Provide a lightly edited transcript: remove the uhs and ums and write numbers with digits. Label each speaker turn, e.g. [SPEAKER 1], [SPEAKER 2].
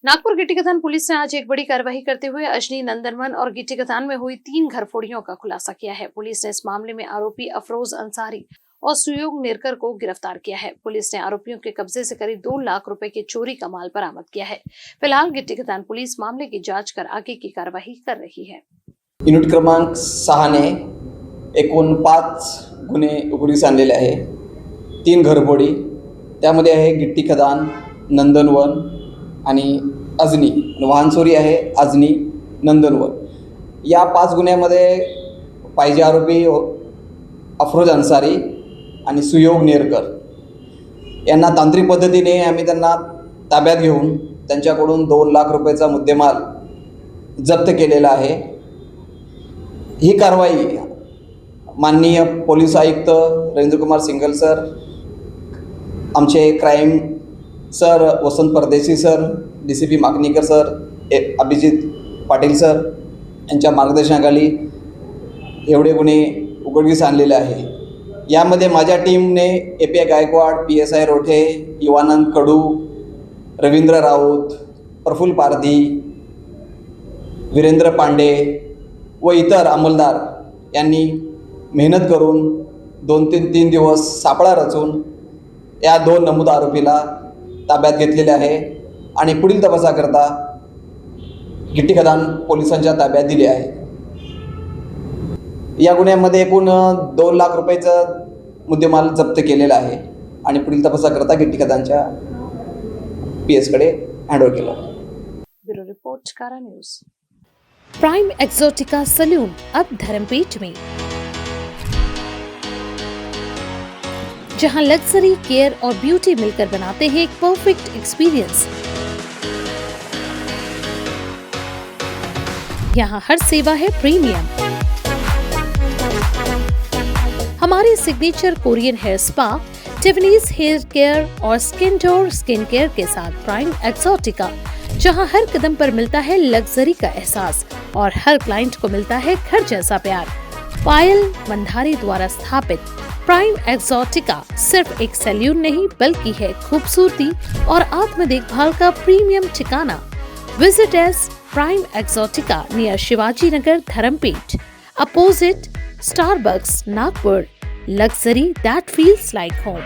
[SPEAKER 1] नागपुर गिट्टी खदान पुलिस ने आज एक बड़ी कार्रवाई करते हुए अजनी, नंदनवन और गिट्टी खदान में हुई 3 घरफोड़ियों का खुलासा किया है। पुलिस ने इस मामले में आरोपी अफरोज अंसारी और सुयोग नेरकर को गिरफ्तार किया है। पुलिस ने आरोपियों के कब्जे से करीब 2 लाख रुपए के चोरी का माल बरामद किया है। फिलहाल गिट्टी खदान पुलिस मामले की जांच कर आगे की कार्यवाही कर रही है।
[SPEAKER 2] युनिट क्रमांक 6 ने एकूण 5 गुन्हे उघडकीस आणलेले आहे। 3 घरफोडी, त्यामध्ये आहे गिट्टी खदान, नंदनवन आणि अजनी, वाहन चोरी आहे अजनी, नंदनवन। या 5 गुन्ह्यामध्ये पाहिजे आरोपी अफरोज अन्सारी आणि सुयोग नेरकर यांना तांत्रिक पद्धतीने आम्ही त्यांना ताब्यात घेऊन त्यांच्याकडून 2 लाख रुपयाचा मुद्देमाल जप्त केलेला आहे। ही कारवाई माननीय पोलीस आयुक्त रवींद्रकुमार सिंगल सर, आमचे crime sir Vasant Pardeshi sir, DCP Makanikar sir, Abhijit Patil sir यांच्या मार्गदर्शनाखाली एवढे गुन्हे उघडकीस आणलेले आहे। यामध्ये माझ्या टीमने API गायकवाड, PSI रोठे, युवानंद कडू, रवींद्र राऊत, प्रफुल्ल पारधी, वीरेंद्र पांडे व इतर अंमलदार यांनी मेहनत करून 2-3 दिवस सापळा रचून या 2 नमूद आरोपीला ताब्यात घेतलेले आहे आणि पुढील तपासाकरता गिट्टी खदान पोलिसांच्या ताब्यात दिले आहे। या गुन्ह्यामध्ये एकूण 2 लाख रुपयाचा मुद्देमाल जप्त केलेला आहे आणि पुढील तपासाकरता गिट्टी खदानच्या PS कडे हँडओव्हर केला।
[SPEAKER 1] ब्यूरो रिपोर्ट, कारा न्यूज।
[SPEAKER 3] प्राइम एक्सोटिका सैलून अब धर्मपेट में, जहां लग्जरी, केयर और ब्यूटी मिलकर बनाते हैं एक परफेक्ट एक्सपीरियंस। यहाँ हर सेवा है प्रीमियम। हमारे signature Korean hair spa, Tiffany's hair care और स्किन केयर के साथ प्राइम एक्सोटिका, जहां हर कदम पर मिलता है लग्जरी का एहसास और हर क्लाइंट को मिलता है घर जैसा प्यार। पायल मंधारी द्वारा स्थापित प्राइम एक्सोटिका सिर्फ एक सैलून नहीं बल्कि है खूबसूरती और आत्म देखभाल का प्रीमियम ठिकाना। Visit S prime Exotica near Shivaji Nagar, Dharampeth, opposite Starbucks, Nagpur. Luxury that feels like home।